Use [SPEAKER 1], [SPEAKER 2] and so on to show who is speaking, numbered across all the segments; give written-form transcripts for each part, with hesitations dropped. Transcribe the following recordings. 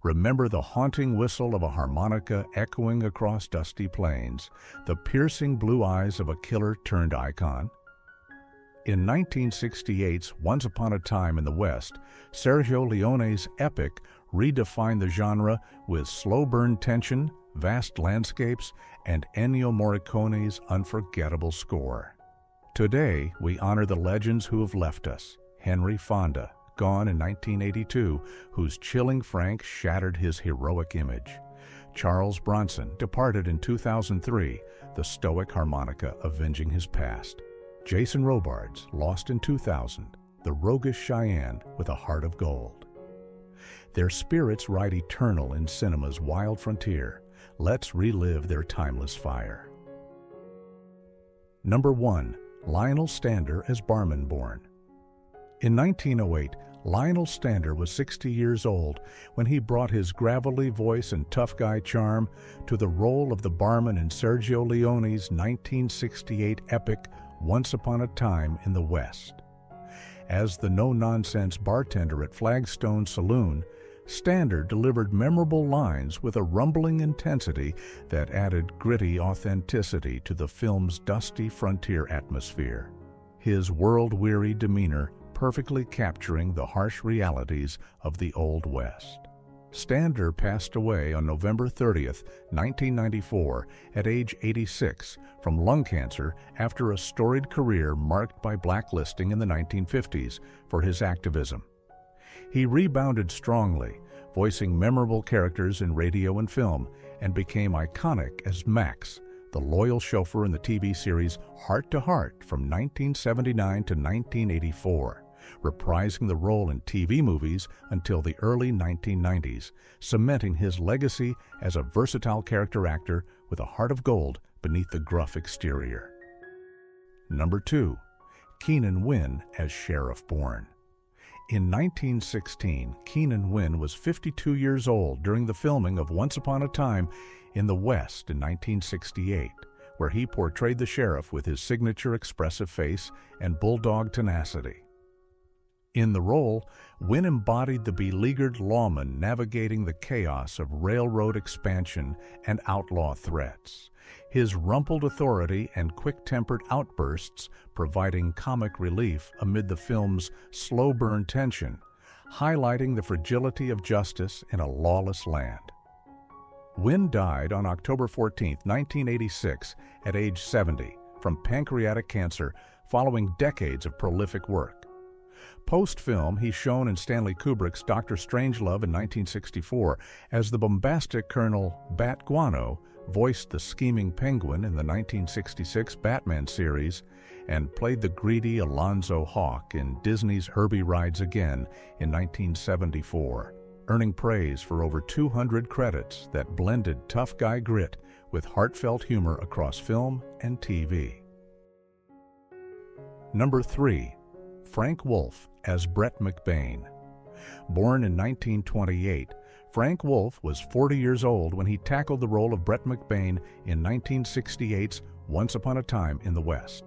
[SPEAKER 1] Remember the haunting whistle of a harmonica echoing across dusty plains, the piercing blue eyes of a killer-turned icon? In 1968's Once Upon a Time in the West, Sergio Leone's epic redefined the genre with slow-burn tension, vast landscapes, and Ennio Morricone's unforgettable score. Today, we honor the legends who have left us. Henry Fonda, gone in 1982, whose chilling Frank shattered his heroic image. Charles Bronson, departed in 2003, the stoic harmonica avenging his past. Jason Robards, lost in 2000, the roguish Cheyenne with a heart of gold. Their spirits ride eternal in cinema's wild frontier. Let's relive their timeless fire. Number 1. Lionel Stander as Barman Born. In 1908, Lionel Stander was 60 years old when he brought his gravelly voice and tough guy charm to the role of the barman in Sergio Leone's 1968 epic Once Upon a Time in the West. As the no-nonsense bartender at Flagstone Saloon, Stander delivered memorable lines with a rumbling intensity that added gritty authenticity to the film's dusty frontier atmosphere, his world-weary demeanor perfectly capturing the harsh realities of the Old West. Stander passed away on November 30th, 1994, at age 86 from lung cancer after a storied career marked by blacklisting in the 1950s for his activism. He rebounded strongly, voicing memorable characters in radio and film, and became iconic as Max, the loyal chauffeur in the TV series Heart to Heart from 1979 to 1984, reprising the role in TV movies until the early 1990s, cementing his legacy as a versatile character actor with a heart of gold beneath the gruff exterior. Number 2. Keenan Wynn as Sheriff Bourne. In 1916, Keenan Wynn was 52 years old during the filming of Once Upon a Time in the West in 1968, where he portrayed the sheriff with his signature expressive face and bulldog tenacity. In the role, Wynn embodied the beleaguered lawman navigating the chaos of railroad expansion and outlaw threats, his rumpled authority and quick-tempered outbursts providing comic relief amid the film's slow-burn tension, highlighting the fragility of justice in a lawless land. Wynn died on October 14, 1986, at age 70, from pancreatic cancer following decades of prolific work. Post-film, he's shown in Stanley Kubrick's Dr. Strangelove in 1964 as the bombastic Colonel Bat Guano, voiced the scheming Penguin in the 1966 Batman series, and played the greedy Alonzo Hawk in Disney's Herbie Rides Again in 1974, earning praise for over 200 credits that blended tough guy grit with heartfelt humor across film and TV. Number 3. Frank Wolff as Brett McBain. Born in 1928, Frank Wolff was 40 years old when he tackled the role of Brett McBain in 1968's Once Upon a Time in the West.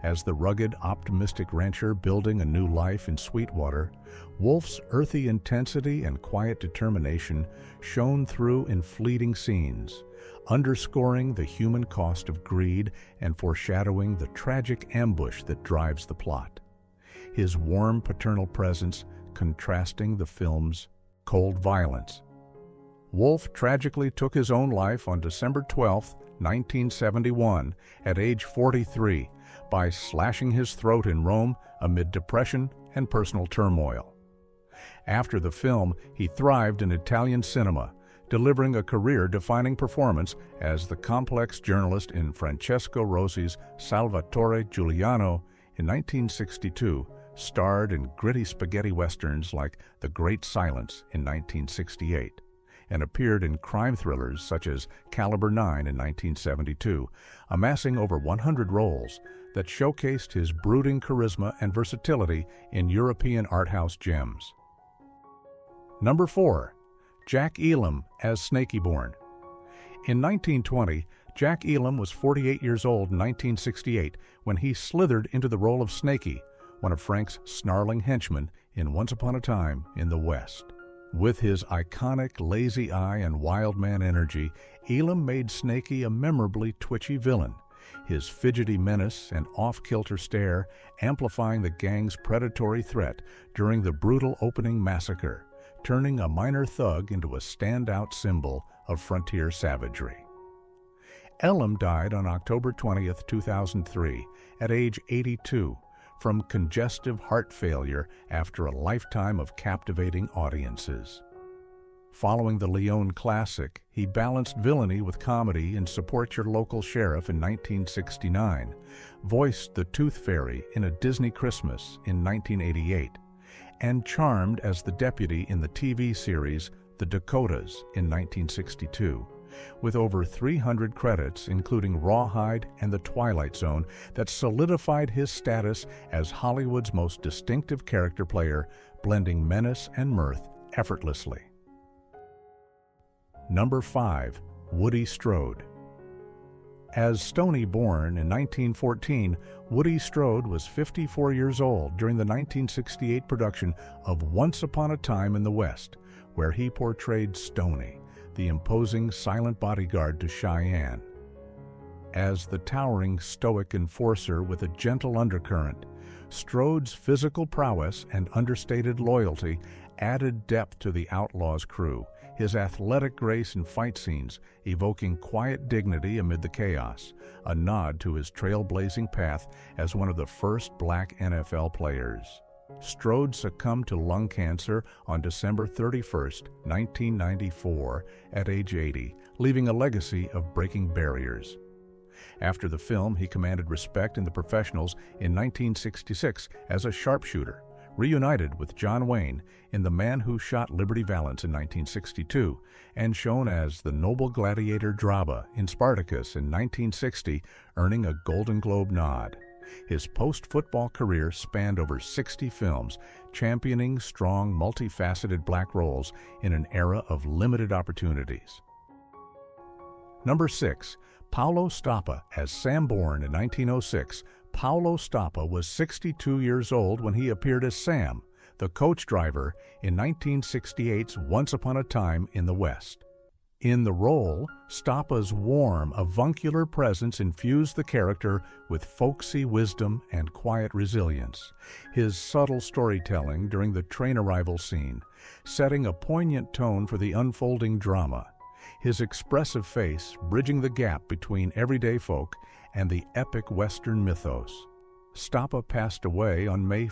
[SPEAKER 1] As the rugged, optimistic rancher building a new life in Sweetwater, Wolff's earthy intensity and quiet determination shone through in fleeting scenes, underscoring the human cost of greed and foreshadowing the tragic ambush that drives the plot. His warm paternal presence contrasting the film's cold violence. Wolff tragically took his own life on December 12, 1971, at age 43, by slashing his throat in Rome amid depression and personal turmoil. After the film, he thrived in Italian cinema, delivering a career-defining performance as the complex journalist in Francesco Rossi's Salvatore Giuliano in 1962, starred in gritty spaghetti westerns like The Great Silence in 1968, and appeared in crime thrillers such as Caliber 9 in 1972, amassing over 100 roles that showcased his brooding charisma and versatility in European art house gems. Number 4. Jack Elam as Snaky Bourne. In 1920, Jack Elam was 48 years old in 1968 when he slithered into the role of Snaky, one of Frank's snarling henchmen in Once Upon a Time in the West. With his iconic lazy eye and wild man energy, Elam made Snakey a memorably twitchy villain, his fidgety menace and off-kilter stare amplifying the gang's predatory threat during the brutal opening massacre, turning a minor thug into a standout symbol of frontier savagery. Elam died on October 20, 2003, at age 82, from congestive heart failure after a lifetime of captivating audiences. Following the Leone classic, he balanced villainy with comedy in Support Your Local Sheriff in 1969, voiced the Tooth Fairy in A Disney Christmas in 1988, and charmed as the deputy in the TV series The Dakotas in 1962, with over 300 credits including Rawhide and The Twilight Zone that solidified his status as Hollywood's most distinctive character player, blending menace and mirth effortlessly. Number 5. Woody Strode. As Stoney born in 1914, Woody Strode was 54 years old during the 1968 production of Once Upon a Time in the West, where he portrayed Stoney, the imposing silent bodyguard to Cheyenne. As the towering stoic enforcer with a gentle undercurrent, Strode's physical prowess and understated loyalty added depth to the outlaw's crew, his athletic grace in fight scenes evoking quiet dignity amid the chaos, a nod to his trailblazing path as one of the first black NFL players. Strode succumbed to lung cancer on December 31, 1994, at age 80, leaving a legacy of breaking barriers. After the film, he commanded respect in the professionals in 1966 as a sharpshooter, reunited with John Wayne in The Man Who Shot Liberty Valance in 1962, and shown as the noble gladiator Draba in Spartacus in 1960, earning a Golden Globe nod. His post-football career spanned over 60 films, championing strong, multifaceted black roles in an era of limited opportunities. Number 6. Paolo Stoppa as Sam Bourne in 1906. Paolo Stoppa was 62 years old when he appeared as Sam, the coach driver, in 1968's Once Upon a Time in the West. In the role, Stoppa's warm, avuncular presence infused the character with folksy wisdom and quiet resilience, his subtle storytelling during the train arrival scene, setting a poignant tone for the unfolding drama, his expressive face bridging the gap between everyday folk and the epic Western mythos. Stoppa passed away on May 1,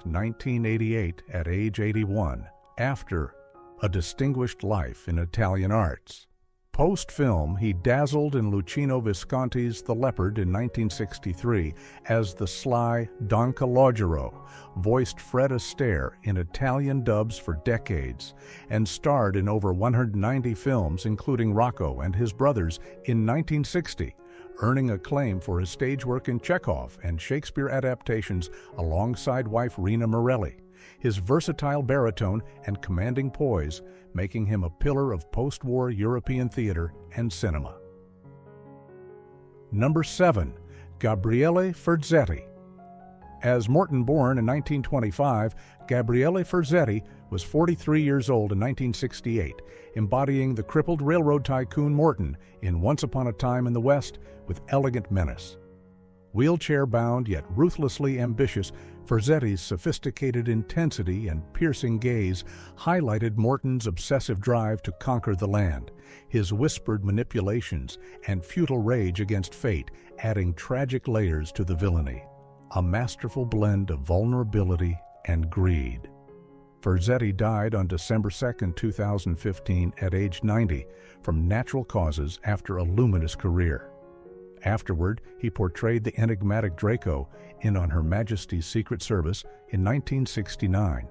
[SPEAKER 1] 1988, at age 81, after a distinguished life in Italian arts. Post-film, he dazzled in Luchino Visconti's The Leopard in 1963 as the sly Don Calogero, voiced Fred Astaire in Italian dubs for decades, and starred in over 190 films including Rocco and His Brothers in 1960, earning acclaim for his stage work in Chekhov and Shakespeare adaptations alongside wife Rina Morelli, his versatile baritone and commanding poise making him a pillar of post-war European theater and cinema. Number 7. Gabriele Ferzetti. As Morton Bourne in 1925, Gabriele Ferzetti was 43 years old in 1968, embodying the crippled railroad tycoon Morton in Once Upon a Time in the West with elegant menace. Wheelchair-bound yet ruthlessly ambitious, Ferzetti's sophisticated intensity and piercing gaze highlighted Morton's obsessive drive to conquer the land, his whispered manipulations and futile rage against fate adding tragic layers to the villainy, a masterful blend of vulnerability and greed. Ferzetti died on December 2, 2015, at age 90 from natural causes after a luminous career. Afterward, he portrayed the enigmatic Draco in On Her Majesty's Secret Service in 1969,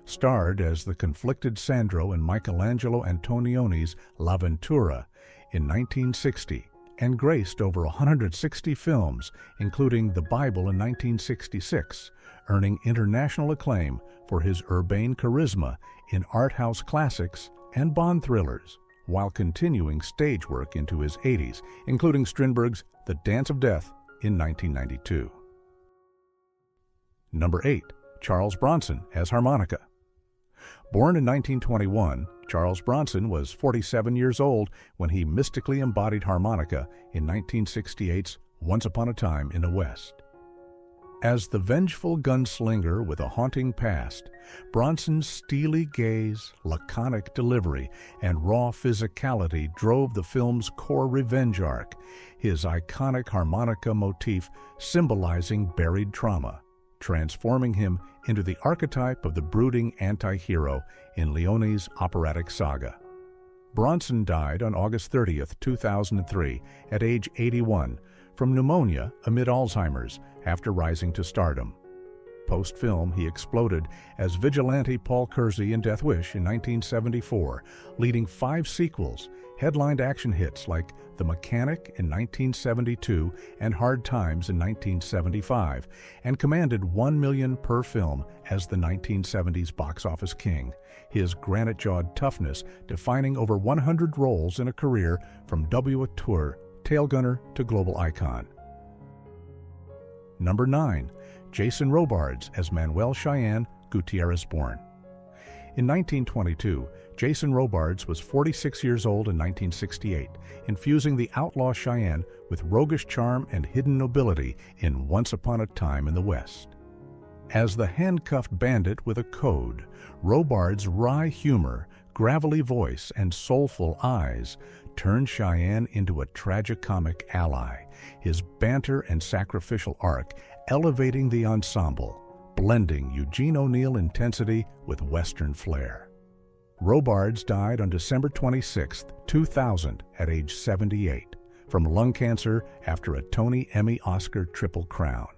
[SPEAKER 1] starred as the conflicted Sandro in Michelangelo Antonioni's La Ventura in 1960, and graced over 160 films, including The Bible in 1966, earning international acclaim for his urbane charisma in art house classics and Bond thrillers, while continuing stage work into his 80s, including Strindberg's The Dance of Death in 1992. Number 8. Charles Bronson as Harmonica. Born in 1921, Charles Bronson was 47 years old when he mystically embodied harmonica in 1968's Once Upon a Time in the West. As the vengeful gunslinger with a haunting past, Bronson's steely gaze, laconic delivery, and raw physicality drove the film's core revenge arc, his iconic harmonica motif symbolizing buried trauma, transforming him into the archetype of the brooding anti-hero in Leone's operatic saga. Bronson died on August 30, 2003, at age 81, from pneumonia amid Alzheimer's after rising to stardom. Post-film, he exploded as vigilante Paul Kersey in Death Wish in 1974, leading 5 sequels, headlined action hits like The Mechanic in 1972 and Hard Times in 1975, and commanded $1 million per film as the 1970s box office king, his granite-jawed toughness defining over 100 roles in a career from auteur, tail gunner to global icon. Number 9. Jason Robards as Manuel Cheyenne Gutierrez Born. In 1922, Jason Robards was 46 years old in 1968, infusing the outlaw Cheyenne with roguish charm and hidden nobility in Once Upon a Time in the West. As the handcuffed bandit with a code, Robards' wry humor, gravelly voice, and soulful eyes turned Cheyenne into a tragicomic ally, his banter and sacrificial arc elevating the ensemble, blending Eugene O'Neill intensity with Western flair. Robards died on December 26, 2000, at age 78, from lung cancer after a Tony, Emmy, Oscar triple crown.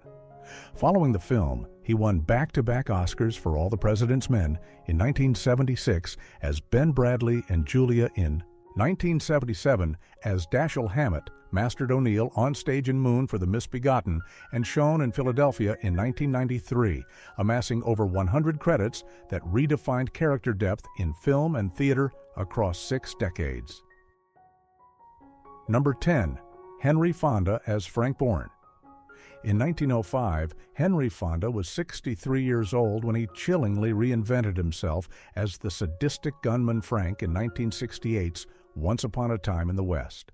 [SPEAKER 1] Following the film, he won back-to-back Oscars for All the President's Men in 1976 as Ben Bradley and Julia in 1977 as Dashiell Hammett mastered O'Neill on stage in Moon for The Misbegotten, and shown in Philadelphia in 1993, amassing over 100 credits that redefined character depth in film and theater across 6 decades. Number 10. Henry Fonda as Frank Bourne. In 1905, Henry Fonda was 63 years old when he chillingly reinvented himself as the sadistic gunman Frank in 1968's Once Upon a Time in the West.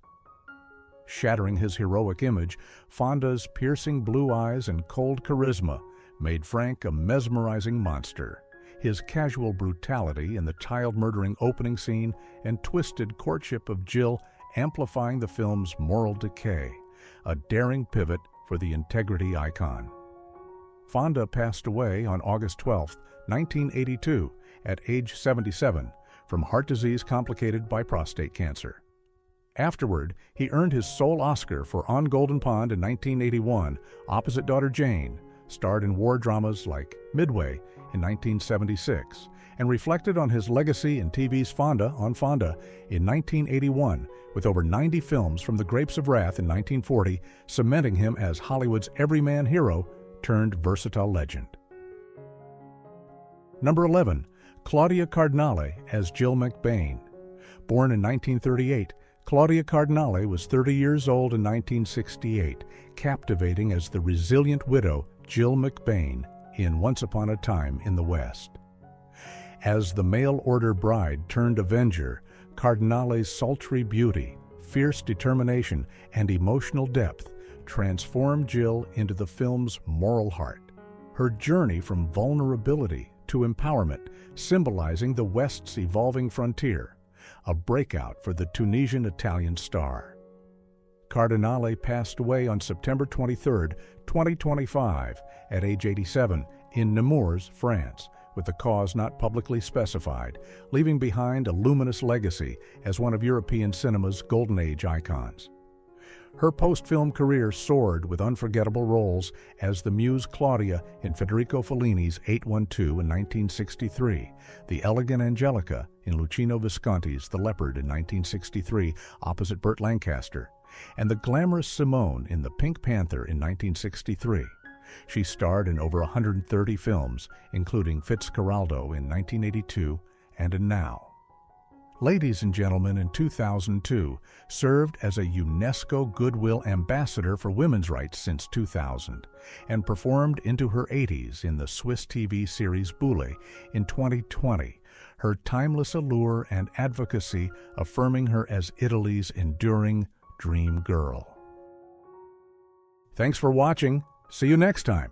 [SPEAKER 1] Shattering his heroic image, Fonda's piercing blue eyes and cold charisma made Frank a mesmerizing monster. His casual brutality in the child-murdering opening scene and twisted courtship of Jill amplifying the film's moral decay, a daring pivot for the integrity icon. Fonda passed away on August 12, 1982, at age 77, from heart disease complicated by prostate cancer. Afterward, he earned his sole Oscar for On Golden Pond in 1981, opposite daughter Jane, starred in war dramas like Midway in 1976, and reflected on his legacy in TV's Fonda on Fonda in 1981, with over 90 films from The Grapes of Wrath in 1940, cementing him as Hollywood's everyman hero turned versatile legend. Number 11. Claudia Cardinale as Jill McBain. Born in 1938, Claudia Cardinale was 30 years old in 1968, captivating as the resilient widow Jill McBain in Once Upon a Time in the West. As the mail-order bride turned avenger, Cardinale's sultry beauty, fierce determination, and emotional depth transformed Jill into the film's moral heart. Her journey from vulnerability to empowerment, symbolizing the West's evolving frontier, a breakout for the Tunisian-Italian star. Cardinale passed away on September 23, 2025, at age 87, in Nemours, France, with the cause not publicly specified, leaving behind a luminous legacy as one of European cinema's golden age icons. Her post-film career soared with unforgettable roles as the muse Claudia in Federico Fellini's 812 in 1963, the elegant Angelica in Luchino Visconti's The Leopard in 1963 opposite Burt Lancaster, and the glamorous Simone in The Pink Panther in 1963. She starred in over 130 films, including Fitzcarraldo in 1982 and in Now. Ladies and Gentlemen in 2002 served as a UNESCO Goodwill Ambassador for women's rights since 2000 and performed into her 80s in the Swiss TV series Boulé in 2020 her timeless allure and advocacy affirming her as Italy's enduring dream girl. Thanks for watching. See you next time.